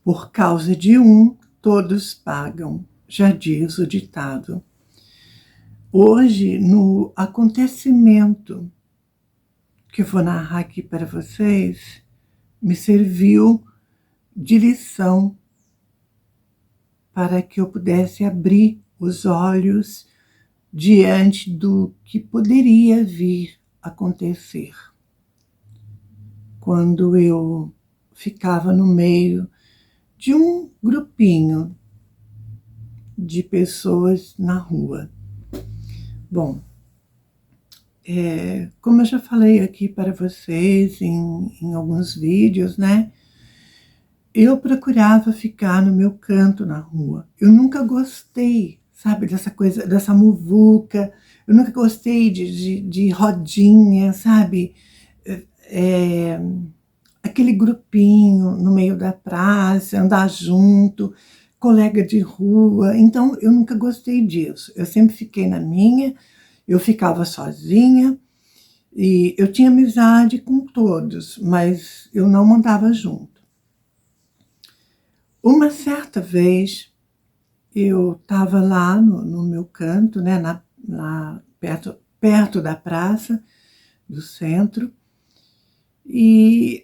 Por causa de um, todos pagam, já diz o ditado. Hoje, no acontecimento que eu vou narrar aqui para vocês, me serviu de lição para que eu pudesse abrir os olhos diante do que poderia vir a acontecer. Quando eu ficava no meio de um grupinho de pessoas na rua. Bom, como eu já falei aqui para vocês em alguns vídeos, né? Eu procurava ficar no meu canto na rua. Eu nunca gostei, sabe, dessa coisa, dessa muvuca. Eu nunca gostei de rodinha, sabe? Aquele grupinho no meio da praça, andar junto, colega de rua. Então, eu nunca gostei disso. Eu sempre fiquei na minha, eu ficava sozinha e eu tinha amizade com todos, mas eu não andava junto. Uma certa vez, eu estava lá no meu canto, né, perto da praça, do centro, e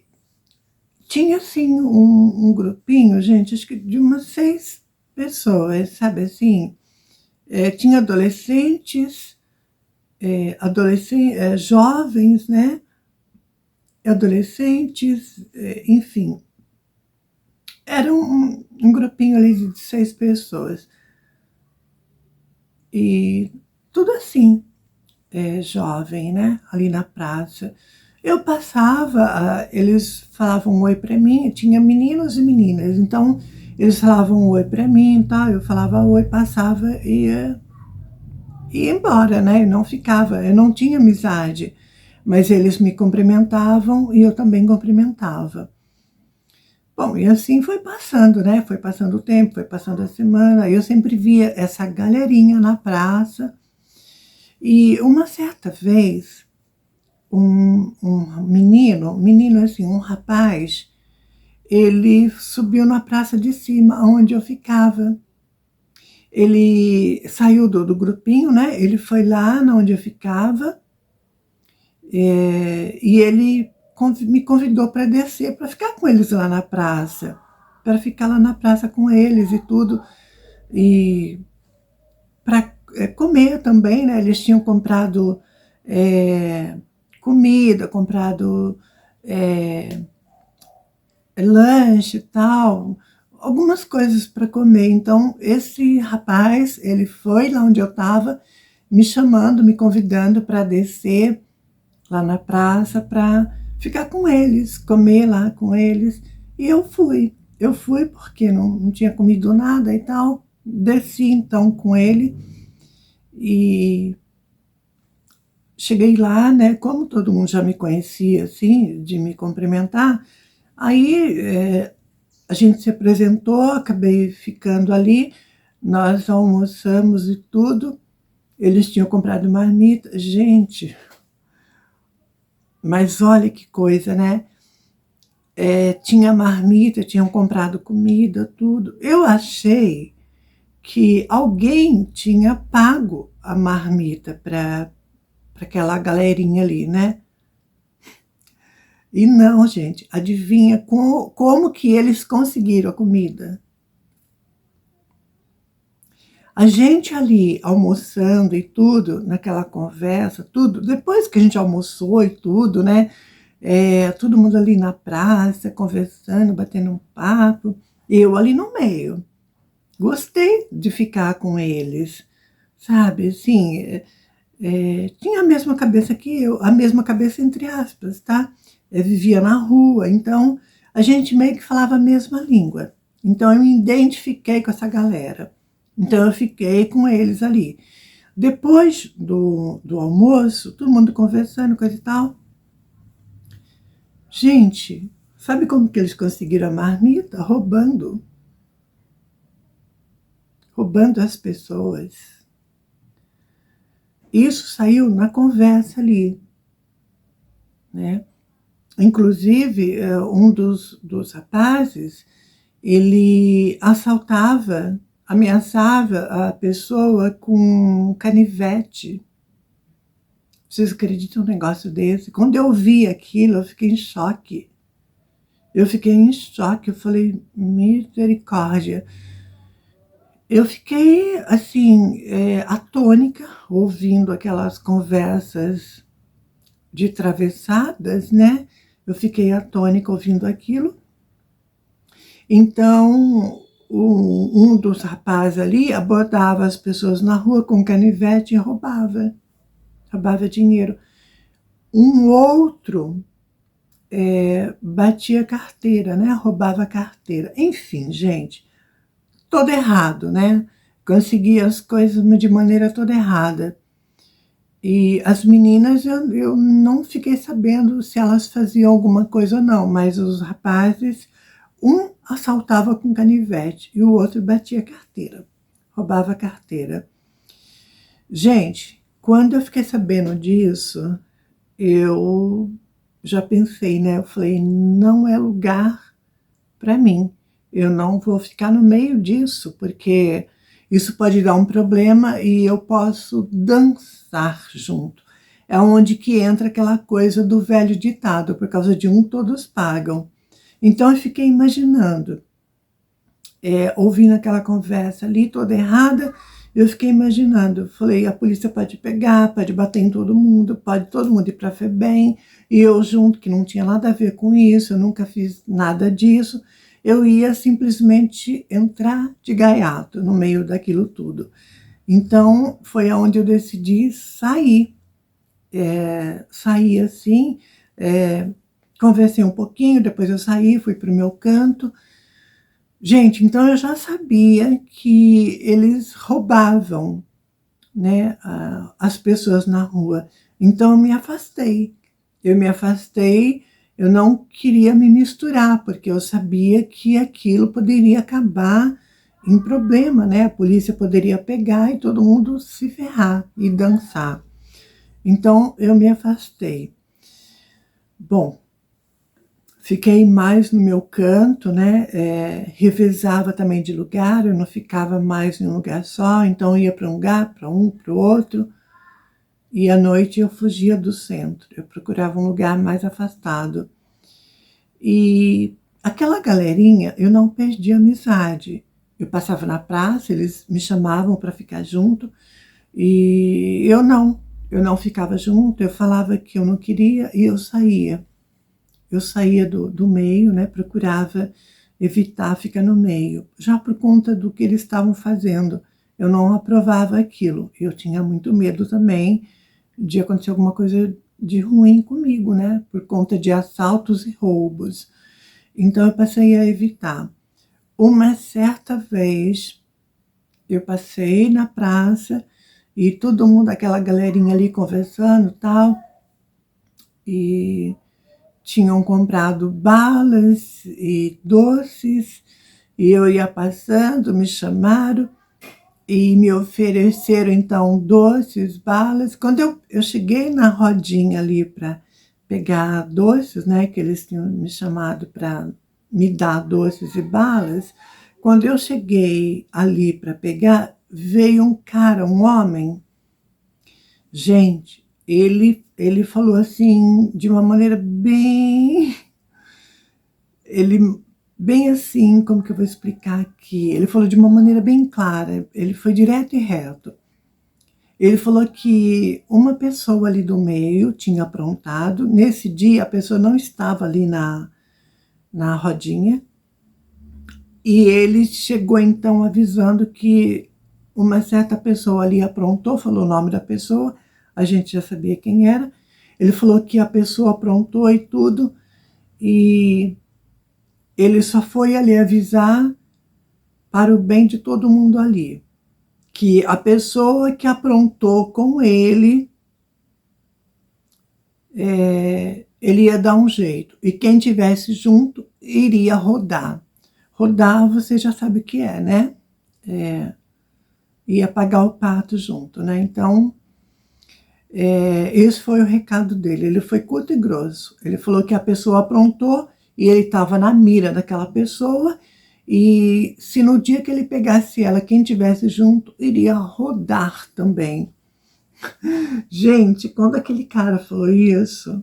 tinha, assim, um grupinho, gente, acho que de umas 6 pessoas, sabe assim? Tinha adolescentes, jovens, né? Adolescentes, enfim. Era um grupinho ali de 6 pessoas. E tudo assim, jovem, né? Ali na praça. Eu passava, eles falavam um oi para mim, tinha meninos e meninas, então eles falavam um oi para mim, tá? Eu falava oi, passava e ia embora, né? Eu não ficava, eu não tinha amizade, mas eles me cumprimentavam e eu também cumprimentava. Bom, e assim foi passando, né? Foi passando o tempo, foi passando a semana, eu sempre via essa galerinha na praça. E uma certa vez, um menino assim, um rapaz, ele subiu na praça de cima, onde eu ficava. Ele saiu do grupinho, né? Ele foi lá onde eu ficava, e ele me convidou para descer, para ficar com eles lá na praça, para ficar lá na praça com eles e tudo, e para comer também, né? Eles tinham comprado comida, comprado lanche e tal, algumas coisas para comer. Então, esse rapaz, ele foi lá onde eu estava, me chamando, me convidando para descer lá na praça para ficar com eles, comer lá com eles. E eu fui. Eu fui porque não tinha comido nada e tal. Desci então com ele e cheguei lá, né? Como todo mundo já me conhecia, assim, de me cumprimentar, aí a gente se apresentou, acabei ficando ali, nós almoçamos e tudo. Eles tinham comprado marmita. Gente, mas olha que coisa, né? Tinha marmita, tinham comprado comida, tudo. Eu achei que alguém tinha pago a marmita para aquela galerinha ali, né? E não, gente, adivinha como que eles conseguiram a comida? A gente ali almoçando e tudo, naquela conversa, tudo, depois que a gente almoçou e tudo, né? Todo mundo ali na praça, conversando, batendo um papo, eu ali no meio. Gostei de ficar com eles, sabe? Assim, tinha a mesma cabeça que eu, a mesma cabeça entre aspas, tá? Vivia na rua, então a gente meio que falava a mesma língua. Então eu me identifiquei com essa galera. Então eu fiquei com eles ali. Depois do almoço, todo mundo conversando, coisa e tal. Gente, sabe como que eles conseguiram a marmita? Roubando. Roubando as pessoas. Isso saiu na conversa ali, né? Inclusive, um dos rapazes, ele assaltava, ameaçava a pessoa com canivete. Vocês acreditam num negócio desse? Quando eu vi aquilo, eu fiquei em choque. Eu fiquei em choque, eu falei, misericórdia. Eu fiquei, assim, atônica, ouvindo aquelas conversas de travessadas, né? Eu fiquei atônica ouvindo aquilo. Então, um dos rapazes ali abordava as pessoas na rua com canivete e roubava dinheiro. Um outro batia carteira, né? Roubava carteira. Enfim, gente, todo errado, né? Conseguia as coisas de maneira toda errada. E as meninas, eu não fiquei sabendo se elas faziam alguma coisa ou não, mas os rapazes, um assaltava com canivete e o outro batia carteira, roubava carteira. Gente, quando eu fiquei sabendo disso, eu já pensei, né? Eu falei, não é lugar para mim. Eu não vou ficar no meio disso, porque isso pode dar um problema e eu posso dançar junto. É onde que entra aquela coisa do velho ditado, por causa de um todos pagam. Então eu fiquei imaginando, ouvindo aquela conversa ali toda errada, eu fiquei imaginando, falei, a polícia pode pegar, pode bater em todo mundo, pode todo mundo ir para a FEBEM, e eu junto, que não tinha nada a ver com isso, eu nunca fiz nada disso, eu ia simplesmente entrar de gaiato no meio daquilo tudo. Então, foi aonde eu decidi sair. Saí assim, conversei um pouquinho, depois eu saí, fui para o meu canto. Gente, então eu já sabia que eles roubavam, né, as pessoas na rua. Então eu me afastei. Eu não queria me misturar, porque eu sabia que aquilo poderia acabar em problema, né? A polícia poderia pegar e todo mundo se ferrar e dançar. Então eu me afastei. Bom, fiquei mais no meu canto, né? Revezava também de lugar, eu não ficava mais em um lugar só, então eu ia para um lugar, para o outro. E à noite eu fugia do centro, eu procurava um lugar mais afastado. E aquela galerinha, eu não perdi a amizade. Eu passava na praça, eles me chamavam para ficar junto, e eu não ficava junto, eu falava que eu não queria e eu saía. Eu saía do meio, né? Procurava evitar ficar no meio, já por conta do que eles estavam fazendo. Eu não aprovava aquilo. Eu tinha muito medo também de acontecer alguma coisa de ruim comigo, né? Por conta de assaltos e roubos. Então eu passei a evitar. Uma certa vez eu passei na praça e todo mundo, aquela galerinha ali conversando, tal, e tinham comprado balas e doces, e eu ia passando, me chamaram e me ofereceram então doces, balas. Quando eu cheguei na rodinha ali para pegar doces, né, que eles tinham me chamado para me dar doces e balas, quando eu cheguei ali para pegar, veio um cara, um homem. Gente, ele falou assim, de uma maneira bem assim, como que eu vou explicar aqui? Ele falou de uma maneira bem clara, ele foi direto e reto. Ele falou que uma pessoa ali do meio tinha aprontado. Nesse dia, a pessoa não estava ali na rodinha. E ele chegou, então, avisando que uma certa pessoa ali aprontou, falou o nome da pessoa, a gente já sabia quem era. Ele falou que a pessoa aprontou e tudo, e ele só foi ali avisar para o bem de todo mundo ali, que a pessoa que aprontou com ele, ele ia dar um jeito, e quem tivesse junto iria rodar. Rodar, você já sabe o que é, né? Ia pagar o pato junto, né? Então, esse foi o recado dele. Ele foi curto e grosso. Ele falou que a pessoa aprontou e ele estava na mira daquela pessoa E se no dia que ele pegasse ela, quem tivesse junto, iria rodar também. Gente, quando aquele cara falou isso,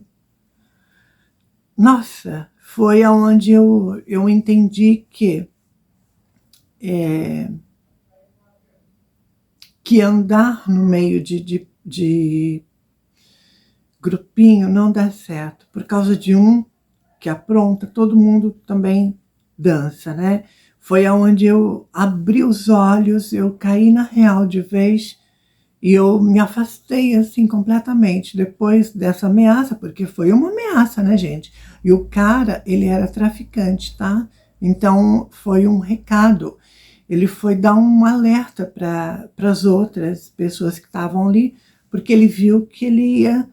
nossa, foi aonde eu entendi que andar no meio de grupinho não dá certo. Por causa de um que apronta, todo mundo também dança, né? Foi aonde eu abri os olhos, eu caí na real de vez e eu me afastei assim completamente depois dessa ameaça, porque foi uma ameaça, né, gente? E o cara, ele era traficante, tá? Então foi um recado. Ele foi dar um alerta para as outras pessoas que estavam ali, porque ele viu que ele ia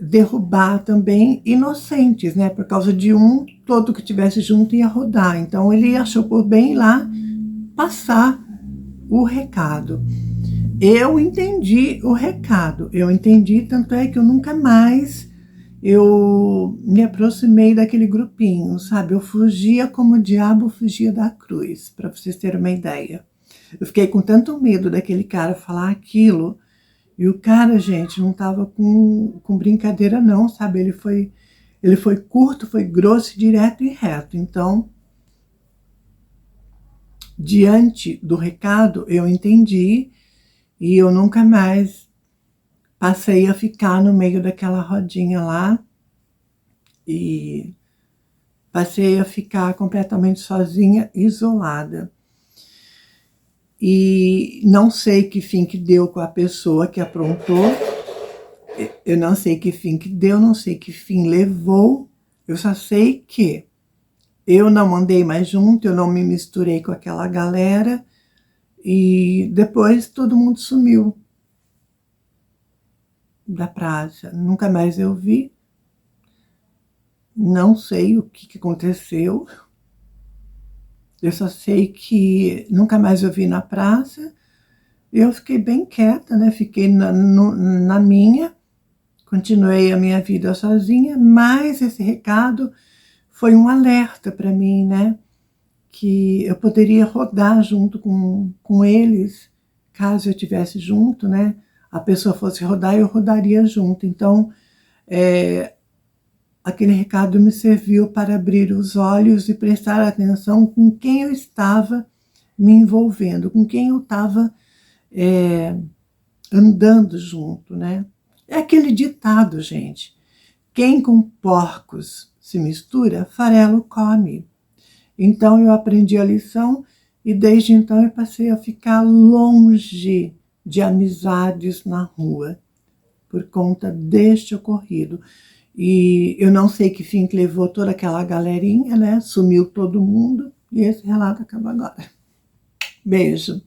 derrubar também inocentes, né? Por causa de um, todo que tivesse junto ia rodar. Então ele achou por bem ir lá passar o recado. Eu entendi o recado, eu entendi, tanto é que eu nunca mais eu me aproximei daquele grupinho, sabe? Eu fugia como o diabo fugia da cruz, para vocês terem uma ideia. Eu fiquei com tanto medo daquele cara falar aquilo, e o cara, gente, não tava com brincadeira não, sabe? Ele foi curto, foi grosso, direto e reto. Então, diante do recado, eu entendi e eu nunca mais passei a ficar no meio daquela rodinha lá e passei a ficar completamente sozinha, isolada. E não sei que fim que deu com a pessoa que aprontou, eu não sei que fim que deu, não sei que fim levou, eu só sei que eu não andei mais junto, eu não me misturei com aquela galera e depois todo mundo sumiu da praça. Nunca mais eu vi, não sei o que aconteceu, eu só sei que nunca mais eu vi na praça. Eu fiquei bem quieta, né? Fiquei na minha, continuei a minha vida sozinha, mas esse recado foi um alerta para mim, né? Que eu poderia rodar junto com eles, caso eu estivesse junto, né? A pessoa fosse rodar, eu rodaria junto. Então, aquele recado me serviu para abrir os olhos e prestar atenção com quem eu estava me envolvendo, com quem eu estava andando junto, né? É aquele ditado, gente. Quem com porcos se mistura, farelo come. Então eu aprendi a lição e desde então eu passei a ficar longe de amizades na rua por conta deste ocorrido. E eu não sei que fim que levou toda aquela galerinha, né? Sumiu todo mundo e esse relato acaba agora. Beijo.